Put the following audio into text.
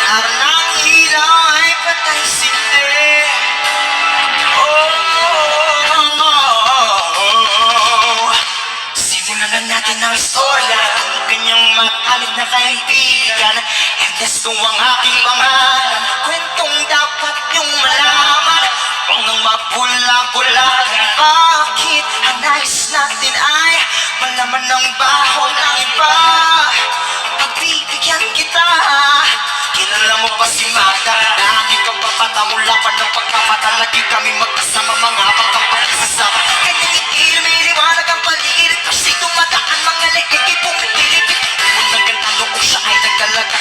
araw ng ilaw ay patay sindi. Simulan na natin ang istorya, kanyang makalit na kaibigan. Ernesto ang aking pangalan, kwentong dapat niyong malaman. Huwag nang mapula-pula, bakit ang nais natin ay malaman ng baho ng iba. Pagbibigyan kita, kilala mo ba si Magda? Lagi kang papatamula pa ng pagpapata. Lagi kami magkasama, mga batang pagsasama. Kanyang itil, may liwanag ang paligid. Kasi dumadaan mga legit, pumipilipit. Unang ganda noong siya ay nagdalaga.